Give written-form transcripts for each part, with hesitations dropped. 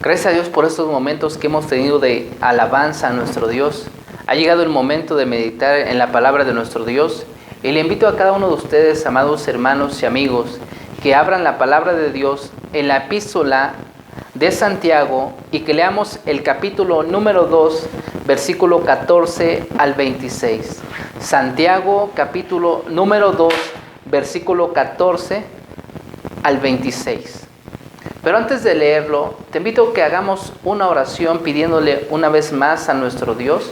Gracias a Dios por estos momentos que hemos tenido de alabanza a nuestro Dios. Ha llegado el momento de meditar en la palabra de nuestro Dios y le invito a cada uno de ustedes, amados hermanos y amigos, que abran la palabra de Dios en la epístola de Santiago y que leamos el capítulo número 2, versículo 14 al 26. Santiago, capítulo número 2, versículo 14 al 26. Pero antes de leerlo, te invito a que hagamos una oración pidiéndole una vez más a nuestro Dios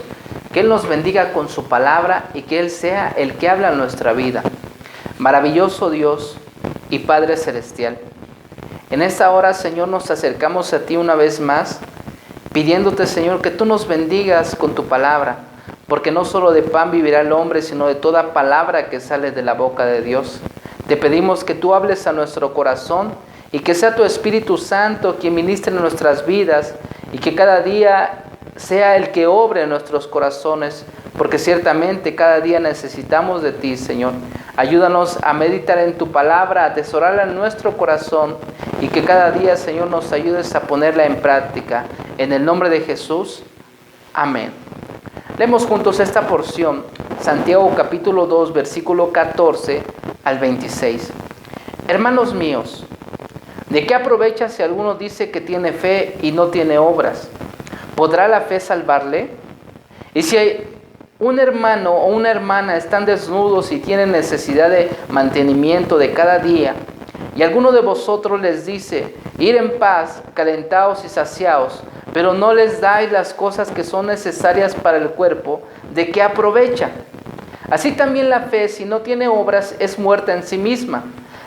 que Él nos bendiga con su palabra y que Él sea el que habla en nuestra vida. Maravilloso Dios y Padre Celestial, en esta hora, Señor, nos acercamos a ti una vez más, pidiéndote, Señor, que tú nos bendigas con tu palabra, porque no solo de pan vivirá el hombre, sino de toda palabra que sale de la boca de Dios. Te pedimos que tú hables a nuestro corazón y que sea tu Espíritu Santo quien ministre en nuestras vidas y que cada día sea el que obre en nuestros corazones, porque ciertamente cada día necesitamos de ti, Señor. Ayúdanos a meditar en tu palabra, a atesorarla en nuestro corazón y que cada día, Señor, nos ayudes a ponerla en práctica. En el nombre de Jesús, amén. Leemos juntos esta porción, Santiago capítulo 2, versículo 14 al 26. Hermanos míos, ¿de qué aprovecha si alguno dice que tiene fe y no tiene obras? ¿Podrá la fe salvarle? Y si un hermano o una hermana están desnudos y tienen necesidad de mantenimiento de cada día, y alguno de vosotros les dice, ir en paz, calentaos y saciaos, pero no les dais las cosas que son necesarias para el cuerpo, ¿de qué aprovecha? Así también la fe, si no tiene obras, es muerta en sí misma.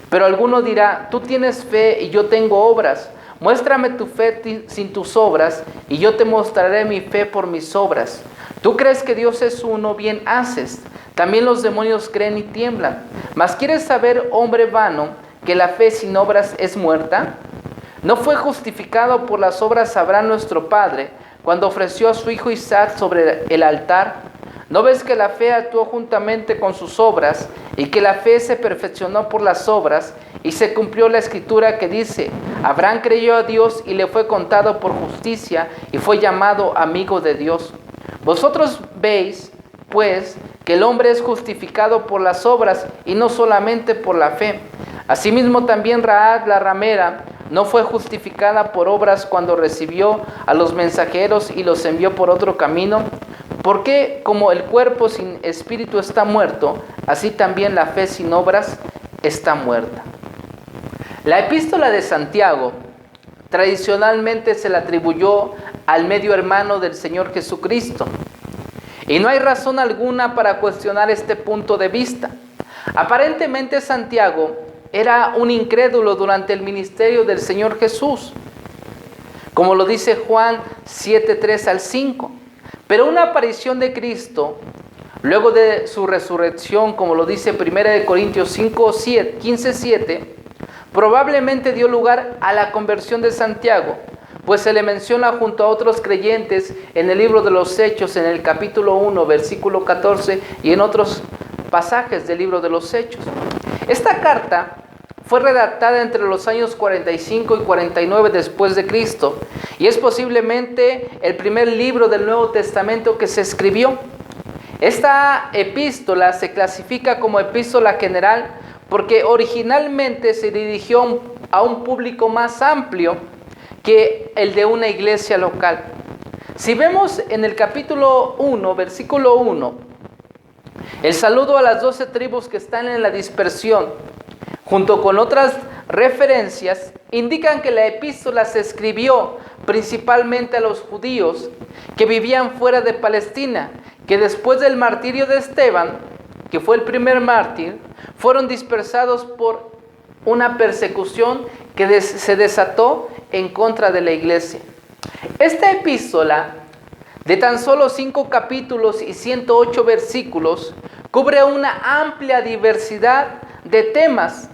Pero alguno dirá, tú tienes fe y yo tengo obras. Muéstrame tu fe sin tus obras, y yo te mostraré mi fe por mis obras. Tú crees que Dios es uno, bien haces. También los demonios creen y tiemblan. Mas ¿quieres saber, hombre vano, que la fe sin obras es muerta? ¿No fue justificado por las obras Abraham nuestro padre, cuando ofreció a su hijo Isaac sobre el altar? ¿No ves que la fe actuó juntamente con sus obras, y que la fe se perfeccionó por las obras, y se cumplió la escritura que dice, Abraham creyó a Dios y le fue contado por justicia, y fue llamado amigo de Dios? Vosotros veis, pues, que el hombre es justificado por las obras, y no solamente por la fe. Asimismo también Rahab la ramera no fue justificada por obras cuando recibió a los mensajeros y los envió por otro camino. Porque como el cuerpo sin espíritu está muerto, así también la fe sin obras está muerta. La epístola de Santiago tradicionalmente se la atribuyó al medio hermano del Señor Jesucristo. Y no hay razón alguna para cuestionar este punto de vista. Aparentemente Santiago era un incrédulo durante el ministerio del Señor Jesús, como lo dice Juan 7, 3 al 5. Pero una aparición de Cristo, luego de su resurrección, como lo dice 1 Corintios 5, 15, 7, probablemente dio lugar a la conversión de Santiago, pues se le menciona junto a otros creyentes en el libro de los Hechos, en el capítulo 1, versículo 14, y en otros pasajes del libro de los Hechos. Esta carta fue redactada entre los años 45 y 49 después de Cristo, y es posiblemente el primer libro del Nuevo Testamento que se escribió. Esta epístola se clasifica como epístola general porque originalmente se dirigió a un público más amplio que el de una iglesia local. Si vemos en el capítulo 1, versículo 1, el saludo a las 12 tribus que están en la dispersión, junto con otras referencias, indican que la epístola se escribió principalmente a los judíos que vivían fuera de Palestina, que después del martirio de Esteban, que fue el primer mártir, fueron dispersados por una persecución que se desató en contra de la iglesia. Esta epístola, de tan solo 5 capítulos y 108 versículos, cubre una amplia diversidad de temas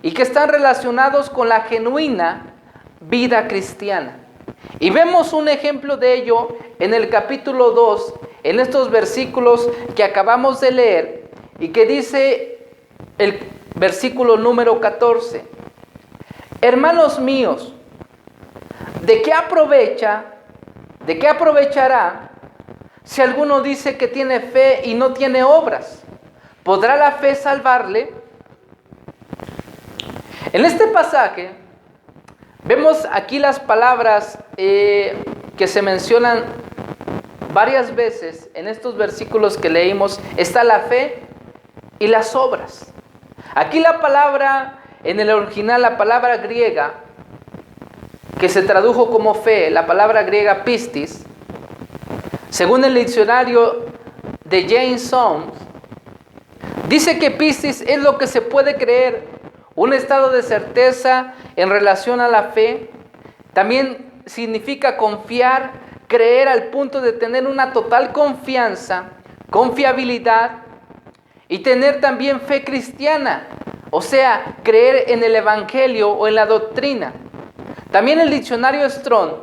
y que están relacionados con la genuina vida cristiana. Y vemos un ejemplo de ello en el capítulo 2, en estos versículos que acabamos de leer, y que dice el versículo número 14, hermanos míos, ¿De qué aprovechará si alguno dice que tiene fe y no tiene obras? ¿Podrá la fe salvarle? En este pasaje vemos aquí las palabras que se mencionan varias veces en estos versículos que leímos. Está la fe y las obras. Aquí la palabra, en el original, la palabra griega que se tradujo como fe, la palabra griega pistis, según el diccionario de James Soames, dice que pistis es lo que se puede creer, un estado de certeza en relación a la fe. También significa confiar, creer al punto de tener una total confianza, confiabilidad, y tener también fe cristiana, o sea, creer en el evangelio o en la doctrina. También el diccionario Strong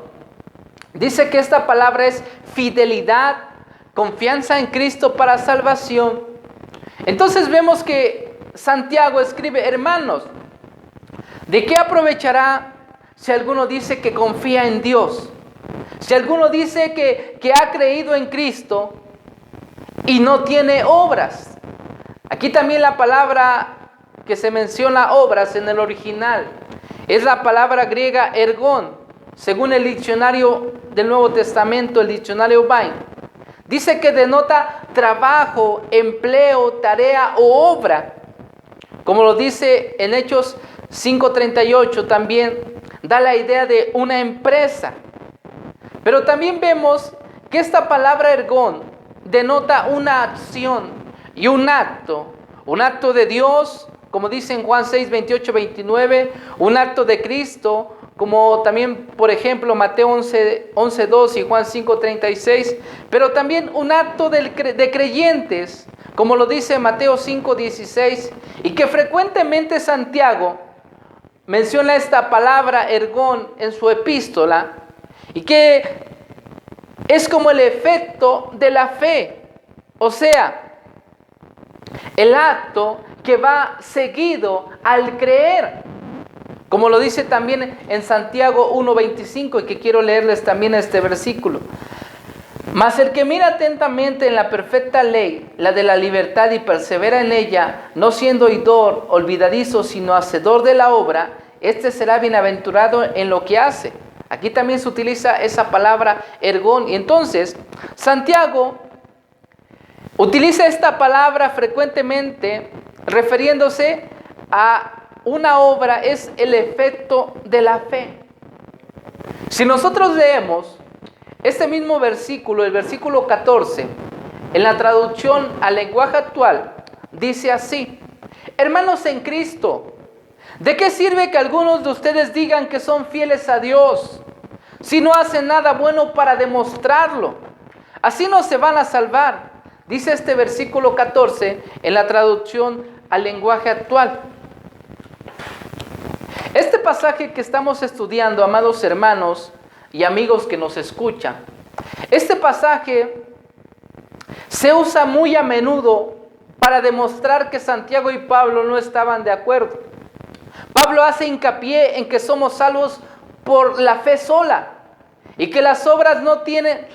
dice que esta palabra es fidelidad, confianza en Cristo para salvación. Entonces vemos que Santiago escribe: hermanos, ¿de qué aprovechará si alguno dice que confía en Dios? Si alguno dice que ha creído en Cristo y no tiene obras. Aquí también la palabra que se menciona obras en el original es la palabra griega ergón, según el diccionario del Nuevo Testamento, el diccionario Vine. Dice que denota trabajo, empleo, tarea o obra. Como lo dice en Hechos 5:38, también da la idea de una empresa. Pero también vemos que esta palabra ergón denota una acción y un acto de Dios, como dice en Juan 6, 28, 29, un acto de Cristo, como también, por ejemplo, Mateo 11, 2 y Juan 5, 36, pero también un acto de creyentes, como lo dice Mateo 5, 16, y que frecuentemente Santiago menciona esta palabra ergón en su epístola, y que es como el efecto de la fe, o sea, el acto que va seguido al creer, como lo dice también en Santiago 1:25, y que quiero leerles también este versículo. Mas el que mira atentamente en la perfecta ley, la de la libertad, y persevera en ella, no siendo oidor olvidadizo, sino hacedor de la obra, este será bienaventurado en lo que hace. Aquí también se utiliza esa palabra ergón. Y entonces Santiago utiliza esta palabra frecuentemente refiriéndose a una obra, es el efecto de la fe. Si nosotros leemos este mismo versículo, el versículo 14, en la traducción al lenguaje actual, dice así: hermanos en Cristo, ¿de qué sirve que algunos de ustedes digan que son fieles a Dios si no hacen nada bueno para demostrarlo? Así no se van a salvar. Dice este versículo 14 en la traducción al lenguaje actual. Este pasaje que estamos estudiando, amados hermanos y amigos que nos escuchan, este pasaje se usa muy a menudo para demostrar que Santiago y Pablo no estaban de acuerdo. Pablo hace hincapié en que somos salvos por la fe sola y que las obras no tienen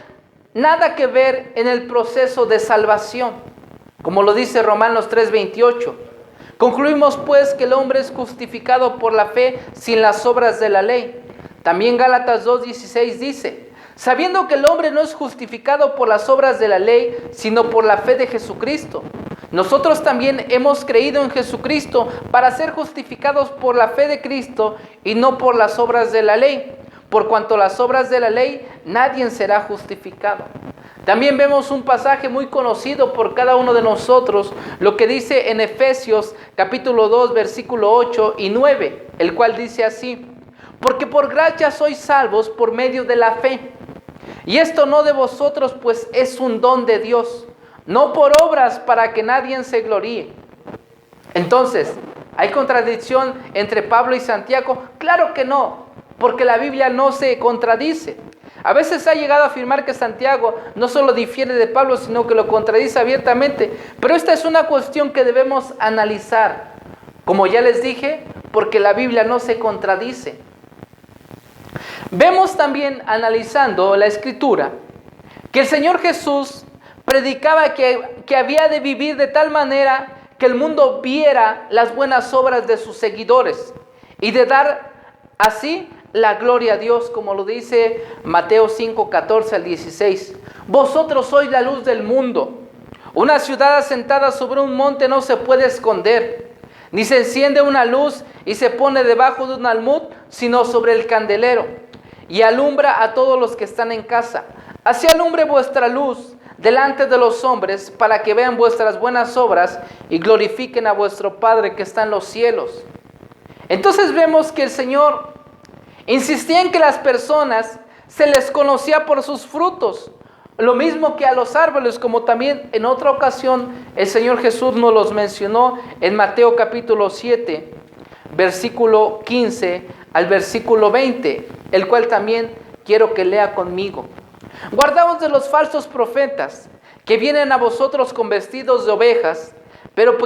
nada que ver en el proceso de salvación, como lo dice Romanos 3:28. Concluimos pues que el hombre es justificado por la fe sin las obras de la ley. También Gálatas 2:16 dice: sabiendo que el hombre no es justificado por las obras de la ley, sino por la fe de Jesucristo. Nosotros también hemos creído en Jesucristo para ser justificados por la fe de Cristo y no por las obras de la ley. Por cuanto las obras de la ley, nadie será justificado. También vemos un pasaje muy conocido por cada uno de nosotros, lo que dice en Efesios capítulo 2, versículo 8 y 9, el cual dice así: porque por gracia sois salvos por medio de la fe. Y esto no de vosotros, pues es un don de Dios, no por obras para que nadie se gloríe. Entonces, ¿hay contradicción entre Pablo y Santiago? Claro que no, porque la Biblia no se contradice. A veces ha llegado a afirmar que Santiago no solo difiere de Pablo, sino que lo contradice abiertamente. Pero esta es una cuestión que debemos analizar, como ya les dije, porque la Biblia no se contradice. Vemos también, analizando la Escritura, que el Señor Jesús predicaba que había de vivir de tal manera que el mundo viera las buenas obras de sus seguidores y de dar así la gloria a Dios, como lo dice Mateo 5, 14 al 16. Vosotros sois la luz del mundo. Una ciudad asentada sobre un monte no se puede esconder, ni se enciende una luz y se pone debajo de un almud, sino sobre el candelero, y alumbra a todos los que están en casa. Así alumbre vuestra luz delante de los hombres, para que vean vuestras buenas obras y glorifiquen a vuestro Padre que está en los cielos. Entonces vemos que el Señor insistía en que las personas se les conocía por sus frutos, lo mismo que a los árboles, como también en otra ocasión el Señor Jesús nos los mencionó en Mateo capítulo 7, versículo 15 al versículo 20, el cual también quiero que lea conmigo. Guardaos de los falsos profetas, que vienen a vosotros con vestidos de ovejas, pero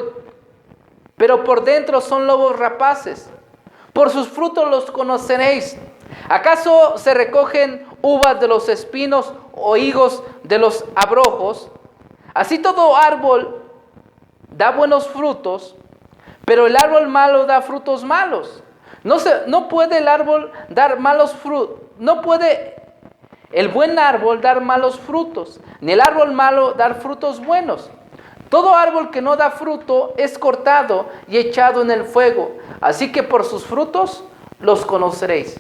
por dentro son lobos rapaces. Por sus frutos los conoceréis. ¿Acaso se recogen uvas de los espinos o higos de los abrojos? Así todo árbol da buenos frutos, pero el árbol malo da frutos malos. No puede el árbol dar malos frutos, no puede el buen árbol dar malos frutos, ni el árbol malo dar frutos buenos. Todo árbol que no da fruto es cortado y echado en el fuego. Así que por sus frutos los conoceréis.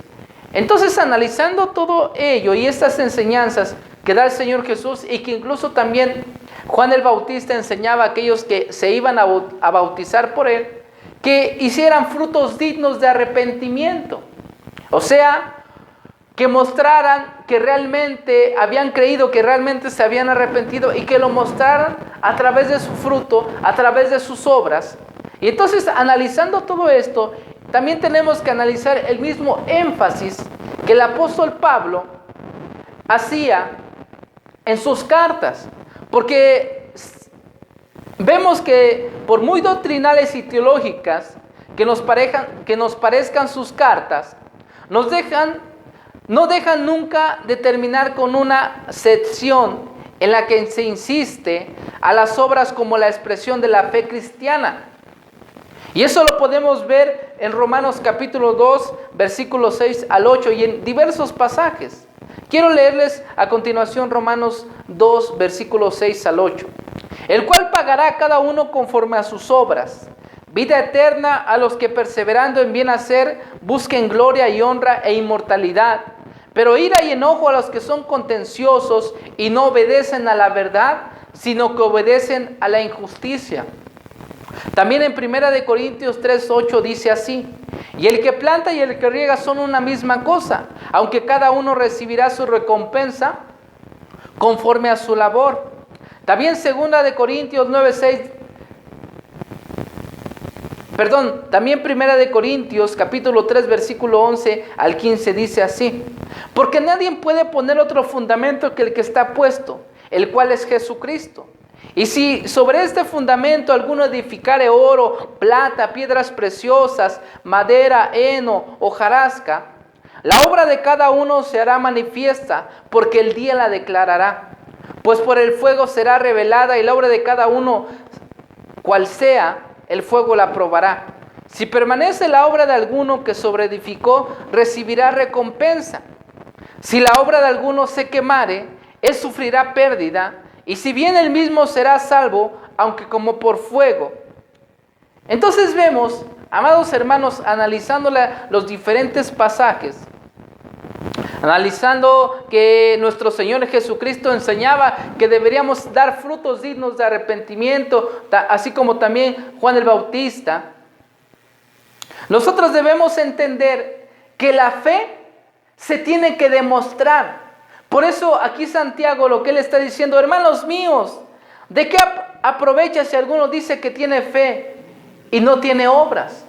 Entonces, analizando todo ello y estas enseñanzas que da el Señor Jesús, y que incluso también Juan el Bautista enseñaba a aquellos que se iban a bautizar por él, que hicieran frutos dignos de arrepentimiento. O sea, que mostraran que realmente habían creído, que realmente se habían arrepentido, y que lo mostraran a través de su fruto, a través de sus obras. Y entonces, analizando todo esto, también tenemos que analizar el mismo énfasis que el apóstol Pablo hacía en sus cartas, porque vemos que por muy doctrinales y teológicas que nos parezcan sus cartas, no dejan nunca de terminar con una sección en la que se insiste a las obras como la expresión de la fe cristiana. Y eso lo podemos ver en Romanos capítulo 2, versículos 6 al 8 y en diversos pasajes. Quiero leerles a continuación Romanos 2, versículos 6 al 8. El cual pagará a cada uno conforme a sus obras. Vida eterna a los que perseverando en bien hacer busquen gloria y honra e inmortalidad. Pero ira y enojo a los que son contenciosos y no obedecen a la verdad, sino que obedecen a la injusticia. También en 1 de Corintios 3:8 dice así: y el que planta y el que riega son una misma cosa, aunque cada uno recibirá su recompensa conforme a su labor. También 2 de Corintios 9:6. También 1 de Corintios capítulo 3 versículo 11 al 15 dice así: porque nadie puede poner otro fundamento que el que está puesto, el cual es Jesucristo. Y si sobre este fundamento alguno edificare oro, plata, piedras preciosas, madera, heno, hojarasca, la obra de cada uno se hará manifiesta, porque el día la declarará. Pues por el fuego será revelada, y la obra de cada uno, cual sea, el fuego la probará. Si permanece la obra de alguno que sobreedificó, recibirá recompensa. Si la obra de alguno se quemare, él sufrirá pérdida, y si bien él mismo será salvo, aunque como por fuego. Entonces vemos, amados hermanos, analizando los diferentes pasajes, analizando que nuestro Señor Jesucristo enseñaba que deberíamos dar frutos dignos de arrepentimiento, así como también Juan el Bautista. Nosotros debemos entender que la fe se tiene que demostrar. Por eso aquí Santiago, lo que él está diciendo: hermanos míos, ¿de qué aprovecha si alguno dice que tiene fe y no tiene obras?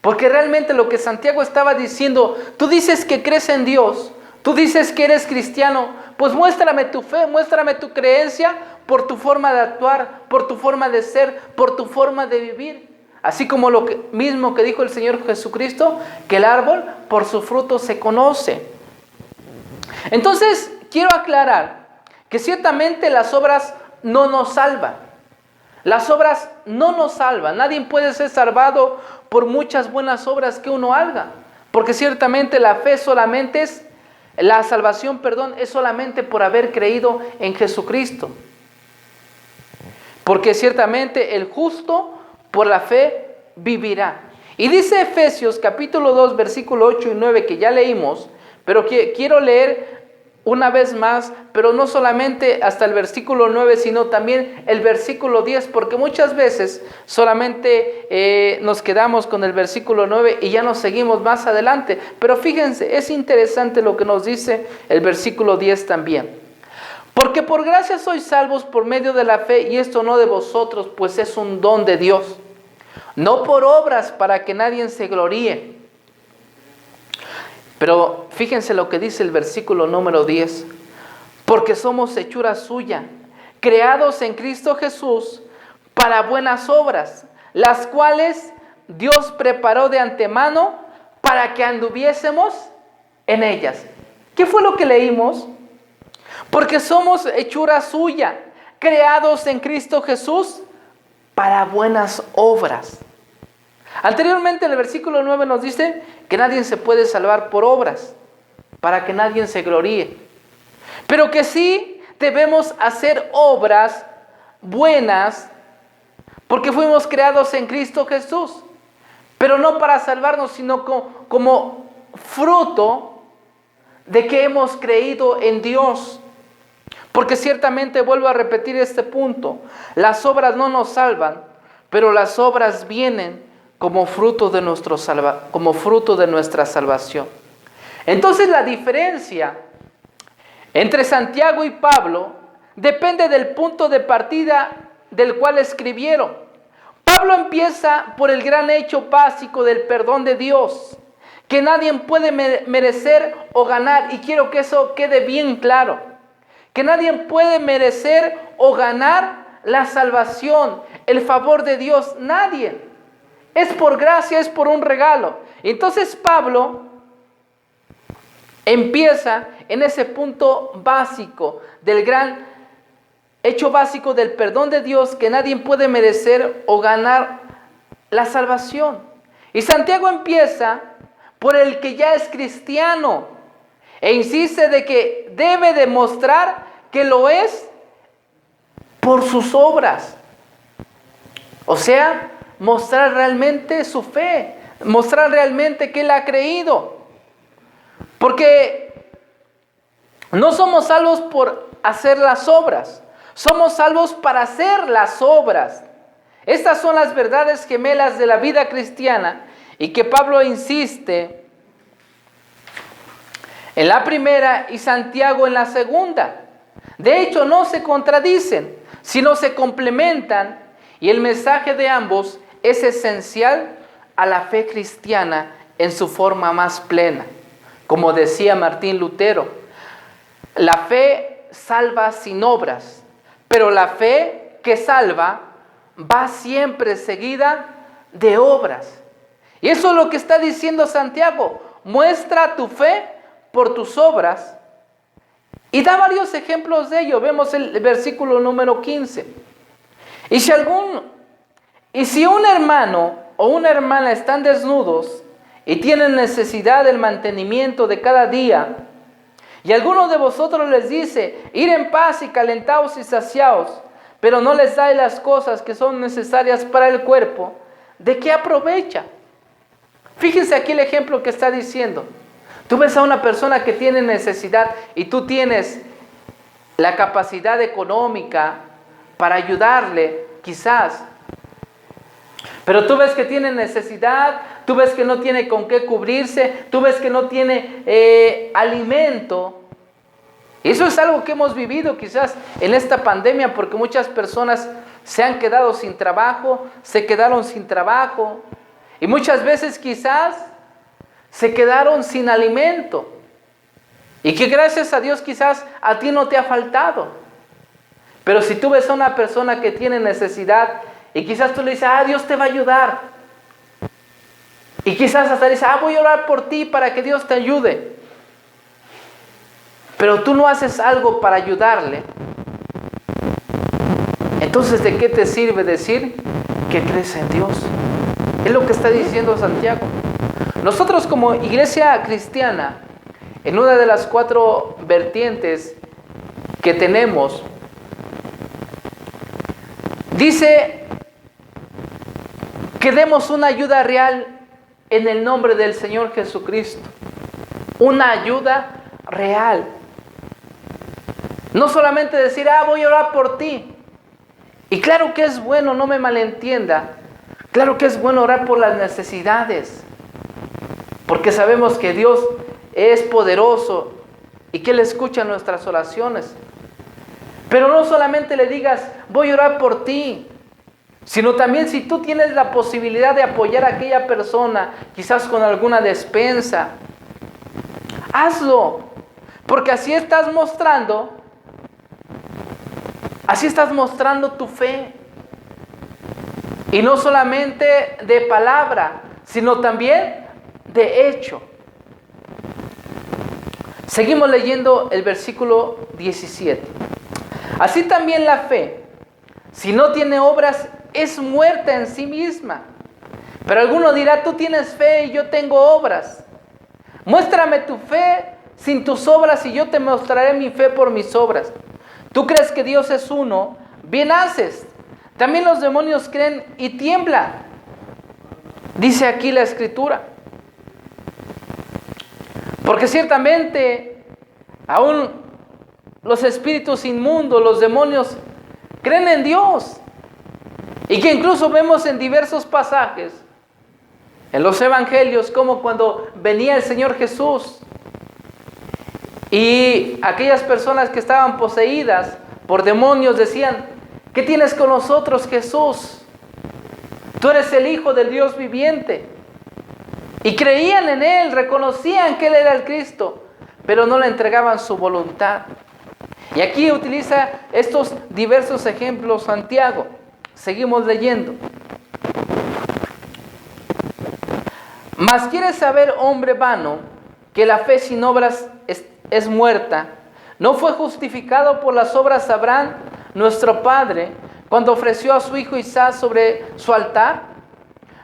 Porque realmente lo que Santiago estaba diciendo: tú dices que crees en Dios, tú dices que eres cristiano, pues muéstrame tu fe, muéstrame tu creencia por tu forma de actuar, por tu forma de ser, por tu forma de vivir. Así como mismo que dijo el Señor Jesucristo, que el árbol por su fruto se conoce. Entonces, quiero aclarar que ciertamente las obras no nos salvan. Las obras no nos salvan. Nadie puede ser salvado por muchas buenas obras que uno haga. Porque ciertamente la fe solamente es, la salvación, es solamente por haber creído en Jesucristo. Porque ciertamente el justo por la fe vivirá. Y dice Efesios capítulo 2, versículo 8 y 9 que ya leímos, pero quiero leer una vez más, pero no solamente hasta el versículo 9, sino también el versículo 10, porque muchas veces solamente nos quedamos con el versículo 9 y ya nos seguimos más adelante. Pero fíjense, es interesante lo que nos dice el versículo 10 también. Porque por gracia sois salvos por medio de la fe, y esto no de vosotros, pues es un don de Dios. No por obras para que nadie se gloríe. Pero fíjense lo que dice el versículo número 10. Porque somos hechura suya, creados en Cristo Jesús para buenas obras, las cuales Dios preparó de antemano para que anduviésemos en ellas. ¿Qué fue lo que leímos? Porque somos hechura suya, creados en Cristo Jesús para buenas obras. Anteriormente el versículo 9 nos dice que nadie se puede salvar por obras, para que nadie se gloríe. Pero que sí debemos hacer obras buenas, porque fuimos creados en Cristo Jesús. Pero no para salvarnos, sino como fruto de que hemos creído en Dios. Porque ciertamente vuelvo a repetir este punto. Las obras no nos salvan, pero las obras vienen como fruto de nuestra salvación. Entonces la diferencia entre Santiago y Pablo depende del punto de partida del cual escribieron. Pablo empieza por el gran hecho básico del perdón de Dios, que nadie puede merecer o ganar, y quiero que eso quede bien claro, que nadie puede merecer o ganar la salvación, el favor de Dios, nadie. Es por gracia, es por un regalo. Entonces Pablo empieza en ese punto básico del gran hecho básico del perdón de Dios, que nadie puede merecer o ganar la salvación. Y Santiago empieza por el que ya es cristiano e insiste de que debe demostrar que lo es por sus obras. O sea, mostrar realmente su fe, mostrar realmente que él ha creído. Porque no somos salvos por hacer las obras, somos salvos para hacer las obras. Estas son las verdades gemelas de la vida cristiana, y que Pablo insiste en la primera y Santiago en la segunda. De hecho, no se contradicen, sino se complementan, y el mensaje de ambos es esencial a la fe cristiana en su forma más plena. Como decía Martín Lutero, la fe salva sin obras, pero la fe que salva va siempre seguida de obras. Y eso es lo que está diciendo Santiago: muestra tu fe por tus obras. Y da varios ejemplos de ello. Vemos el versículo número 15. Y si un hermano o una hermana están desnudos y tienen necesidad del mantenimiento de cada día, y alguno de vosotros les dice: ir en paz y calentaos y saciaos, pero no les dais las cosas que son necesarias para el cuerpo, ¿de qué aprovecha? Fíjense aquí el ejemplo que está diciendo. Tú ves a una persona que tiene necesidad y tú tienes la capacidad económica para ayudarle, quizás. Pero tú ves que tiene necesidad, tú ves que no tiene con qué cubrirse, tú ves que no tiene alimento. Eso es algo que hemos vivido quizás en esta pandemia, porque muchas personas se han quedado sin trabajo, se quedaron sin trabajo, y muchas veces quizás se quedaron sin alimento, y que gracias a Dios quizás a ti no te ha faltado. Pero si tú ves a una persona que tiene necesidad y quizás tú le dices: Dios te va a ayudar, y quizás hasta dices: voy a orar por ti para que Dios te ayude. pero tú no haces algo para ayudarle, entonces ¿de qué te sirve decir que crees en Dios? Es lo que está diciendo Santiago. Nosotros como iglesia cristiana, en una de las 4 vertientes que tenemos, dice que demos una ayuda real en el nombre del Señor Jesucristo. Una ayuda real. No solamente decir, voy a orar por ti. Y claro que es bueno, no me malentienda. Claro que es bueno orar por las necesidades. Porque sabemos que Dios es poderoso y que Él escucha nuestras oraciones. Pero no solamente le digas, voy a orar por ti, sino también si tú tienes la posibilidad de apoyar a aquella persona, quizás con alguna despensa, hazlo, porque así estás mostrando tu fe. Y no solamente de palabra, sino también de hecho. Seguimos leyendo el versículo 17. Así también la fe, si no tiene obras, es muerta en sí misma. Pero alguno dirá, tú tienes fe y yo tengo obras. Muéstrame tu fe sin tus obras y yo te mostraré mi fe por mis obras. Tú crees que Dios es uno, bien haces. También los demonios creen y tiemblan. Dice aquí la Escritura. Porque ciertamente aún los espíritus inmundos, los demonios, creen en Dios. Y que incluso vemos en diversos pasajes, en los evangelios, como cuando venía el Señor Jesús y aquellas personas que estaban poseídas por demonios decían, ¿qué tienes con nosotros, Jesús? Tú eres el Hijo del Dios viviente. Y creían en Él, reconocían que Él era el Cristo, pero no le entregaban su voluntad. Y aquí utiliza estos diversos ejemplos Santiago. Seguimos leyendo. Mas quieres saber, hombre vano, que la fe sin obras es muerta. ¿No fue justificado por las obras Abraham, nuestro padre, cuando ofreció a su hijo Isaac sobre su altar?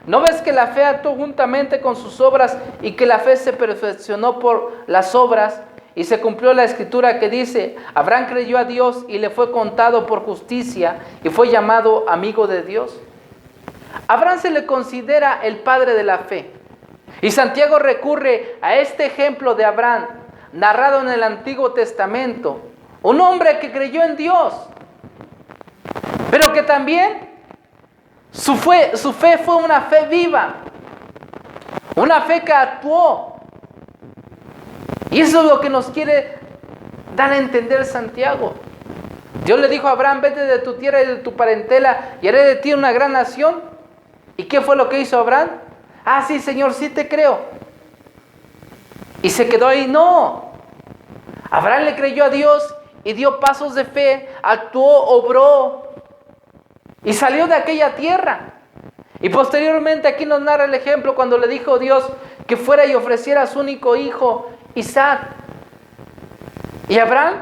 ¿No ves que la fe actuó juntamente con sus obras y que la fe se perfeccionó por las obras? Y se cumplió la escritura que dice, Abraham creyó a Dios y le fue contado por justicia y fue llamado amigo de Dios. Abraham se le considera el padre de la fe. Y Santiago recurre a este ejemplo de Abraham, narrado en el Antiguo Testamento. Un hombre que creyó en Dios, pero que también su fe fue una fe viva, una fe que actuó. Y eso es lo que nos quiere dar a entender Santiago. Dios le dijo a Abraham, vete de tu tierra y de tu parentela y haré de ti una gran nación. ¿Y qué fue lo que hizo Abraham? Sí, Señor, sí te creo. Y se quedó ahí. No. Abraham le creyó a Dios y dio pasos de fe, actuó, obró y salió de aquella tierra. Y posteriormente aquí nos narra el ejemplo cuando le dijo Dios que fuera y ofreciera a su único hijo, Isaac. Y Abraham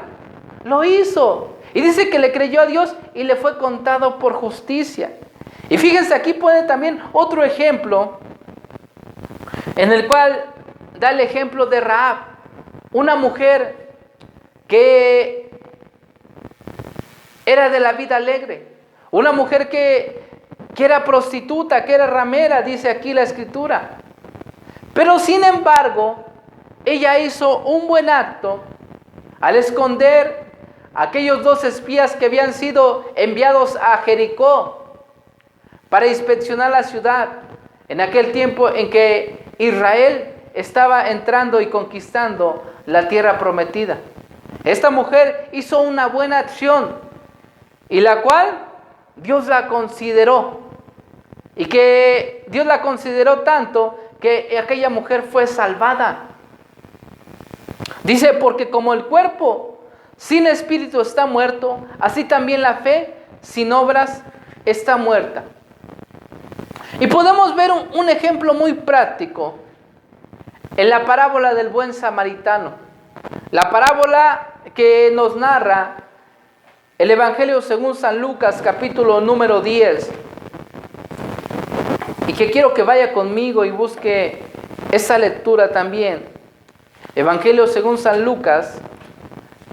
lo hizo. Y dice que le creyó a Dios y le fue contado por justicia. Y fíjense, aquí pone también otro ejemplo en el cual da el ejemplo de Rahab, una mujer que era de la vida alegre, una mujer que era prostituta, que era ramera, dice aquí la Escritura. Pero sin embargo, ella hizo un buen acto al esconder a aquellos 2 espías que habían sido enviados a Jericó para inspeccionar la ciudad en aquel tiempo en que Israel estaba entrando y conquistando la tierra prometida. Esta mujer hizo una buena acción y la cual Dios la consideró, y que Dios la consideró tanto que aquella mujer fue salvada. Dice, porque como el cuerpo sin espíritu está muerto, así también la fe sin obras está muerta. Y podemos ver un ejemplo muy práctico en la parábola del buen samaritano. La parábola que nos narra el Evangelio según San Lucas, capítulo número 10, y que quiero que vaya conmigo y busque esa lectura también. Evangelio según San Lucas,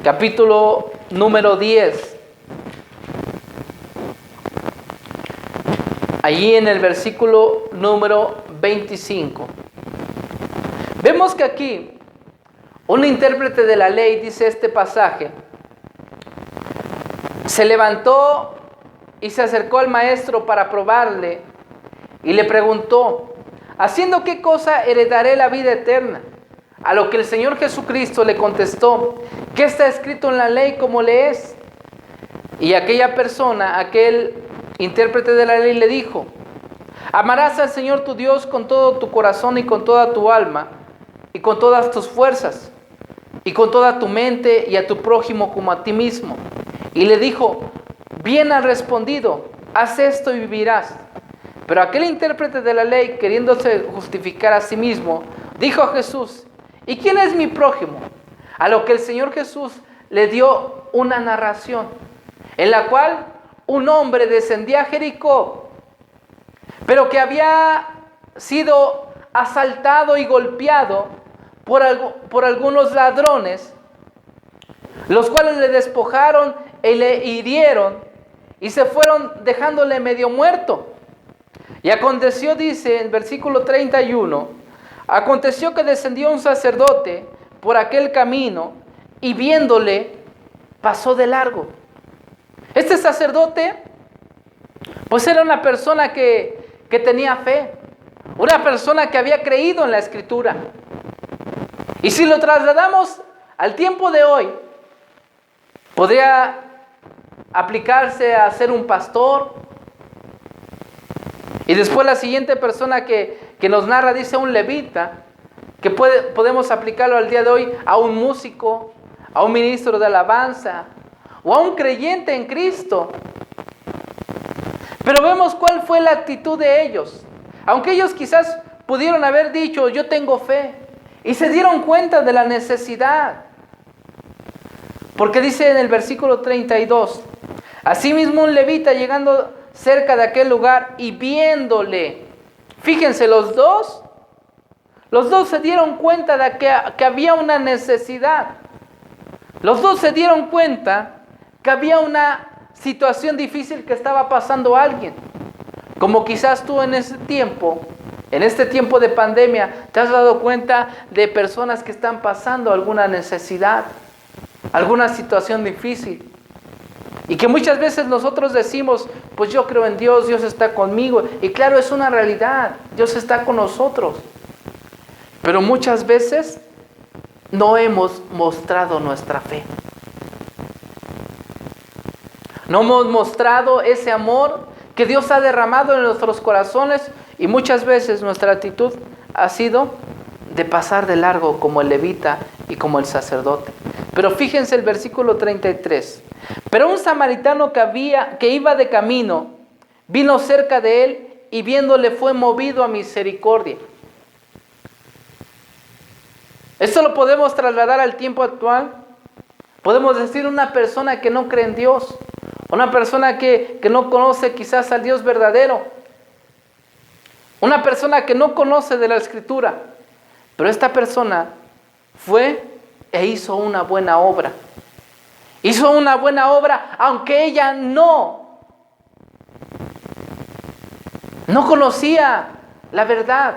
capítulo número 10. Allí en el versículo número 25. Vemos que aquí un intérprete de la ley, dice este pasaje, se levantó y se acercó al maestro para probarle y le preguntó: ¿haciendo qué cosa heredaré la vida eterna? A lo que el Señor Jesucristo le contestó: ¿qué está escrito en la ley, cómo lees? Y aquella persona, aquel intérprete de la ley, le dijo: amarás al Señor tu Dios con todo tu corazón y con toda tu alma y con todas tus fuerzas y con toda tu mente, y a tu prójimo como a ti mismo. Y le dijo: bien has respondido, haz esto y vivirás. Pero aquel intérprete de la ley, queriéndose justificar a sí mismo, dijo a Jesús: ¿y quién es mi prójimo? A lo que el Señor Jesús le dio una narración, en la cual un hombre descendía a Jericó, pero que había sido asaltado y golpeado por algunos ladrones, los cuales le despojaron y le hirieron y se fueron dejándole medio muerto. Y aconteció, dice en versículo 31, aconteció que descendió un sacerdote por aquel camino y viéndole pasó de largo. Este sacerdote pues era una persona que tenía fe, una persona que había creído en la Escritura. Y si lo trasladamos al tiempo de hoy, podría aplicarse a ser un pastor. Y después la siguiente persona que nos narra dice un levita, que podemos aplicarlo al día de hoy a un músico, a un ministro de alabanza o a un creyente en Cristo. Pero vemos cuál fue la actitud de ellos. Aunque ellos quizás pudieron haber dicho: yo tengo fe, y se dieron cuenta de la necesidad. Porque dice en el versículo 32, asimismo un levita llegando cerca de aquel lugar y viéndole, fíjense, los dos se dieron cuenta de que había una necesidad. Los dos se dieron cuenta que había una situación difícil que estaba pasando a alguien. Como quizás tú en este tiempo de pandemia, te has dado cuenta de personas que están pasando alguna necesidad, alguna situación difícil. Y que muchas veces nosotros decimos: pues yo creo en Dios, Dios está conmigo. Y claro, es una realidad, Dios está con nosotros. Pero muchas veces no hemos mostrado nuestra fe. No hemos mostrado ese amor que Dios ha derramado en nuestros corazones, y muchas veces nuestra actitud ha sido de pasar de largo, como el levita y como el sacerdote. Pero fíjense el versículo 33. Pero un samaritano que iba de camino vino cerca de él y viéndole fue movido a misericordia. Esto lo podemos trasladar al tiempo actual. Podemos decir una persona que no cree en Dios, una persona que no conoce quizás al Dios verdadero, una persona que no conoce de la Escritura, pero esta persona fue e hizo una buena obra. Hizo una buena obra, aunque ella no conocía la verdad.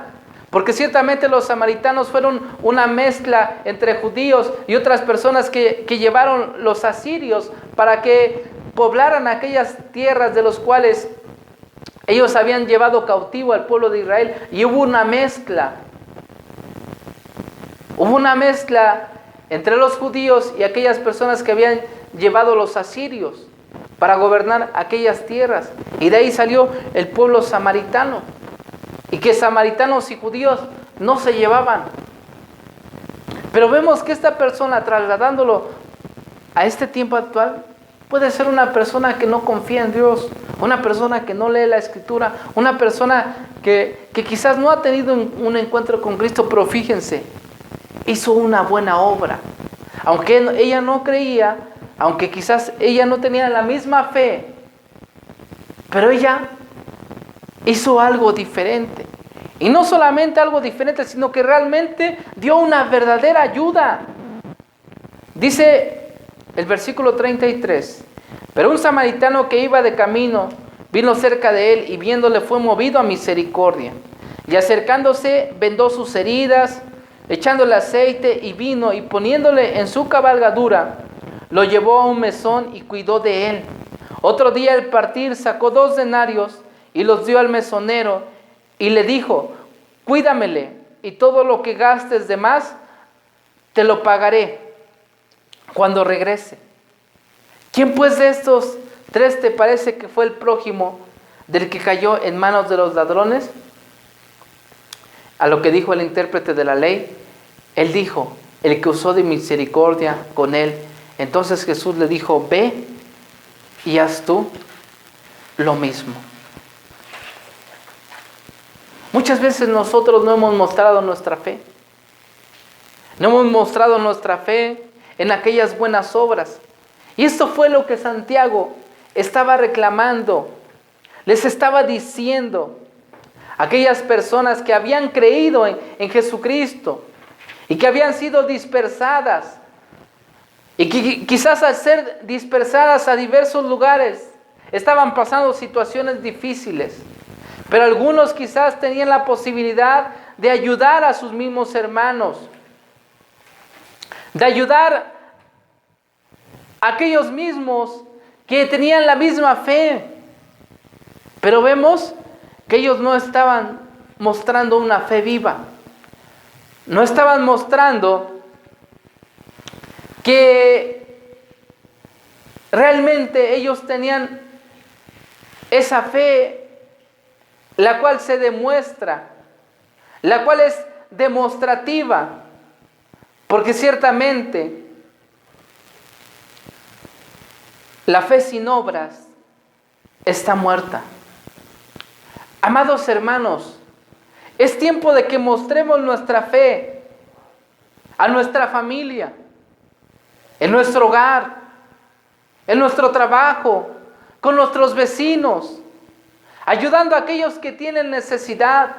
Porque ciertamente los samaritanos fueron una mezcla entre judíos y otras personas que llevaron los asirios para que poblaran aquellas tierras de los cuales ellos habían llevado cautivo al pueblo de Israel. Y hubo una mezcla. Hubo una mezcla entre los judíos y aquellas personas que habían llevado los asirios para gobernar aquellas tierras. Y de ahí salió el pueblo samaritano. Y que samaritanos y judíos no se llevaban. Pero vemos que esta persona, trasladándolo a este tiempo actual, puede ser una persona que no confía en Dios, una persona que no lee la Escritura, una persona que quizás no ha tenido un encuentro con Cristo, pero fíjense, hizo una buena obra. Aunque ella no creía, aunque quizás ella no tenía la misma fe, pero ella hizo algo diferente. Y no solamente algo diferente, sino que realmente dio una verdadera ayuda. Dice el versículo 33, pero un samaritano que iba de camino vino cerca de él y viéndole fue movido a misericordia. Y acercándose vendó sus heridas, echándole aceite y vino y poniéndole en su cabalgadura, lo llevó a un mesón y cuidó de él. Otro día al partir sacó 2 denarios y los dio al mesonero y le dijo, cuídamele y todo lo que gastes de más te lo pagaré cuando regrese. ¿Quién pues de estos 3 te parece que fue el prójimo del que cayó en manos de los ladrones? A lo que dijo el intérprete de la ley, él dijo, el que usó de misericordia con él. Entonces Jesús le dijo, ve y haz tú lo mismo. Muchas veces nosotros no hemos mostrado nuestra fe. No hemos mostrado nuestra fe en aquellas buenas obras. Y esto fue lo que Santiago estaba reclamando. Les estaba diciendo a aquellas personas que habían creído en Jesucristo y que habían sido dispersadas. Y que quizás al ser dispersadas a diversos lugares estaban pasando situaciones difíciles. Pero algunos quizás tenían la posibilidad de ayudar a sus mismos hermanos. De ayudar a aquellos mismos que tenían la misma fe. Pero vemos que ellos no estaban mostrando una fe viva. No estaban mostrando que realmente ellos tenían esa fe, la cual se demuestra, la cual es demostrativa, porque ciertamente la fe sin obras está muerta. Amados hermanos, es tiempo de que mostremos nuestra fe a nuestra familia, en nuestro hogar, en nuestro trabajo, con nuestros vecinos, ayudando a aquellos que tienen necesidad,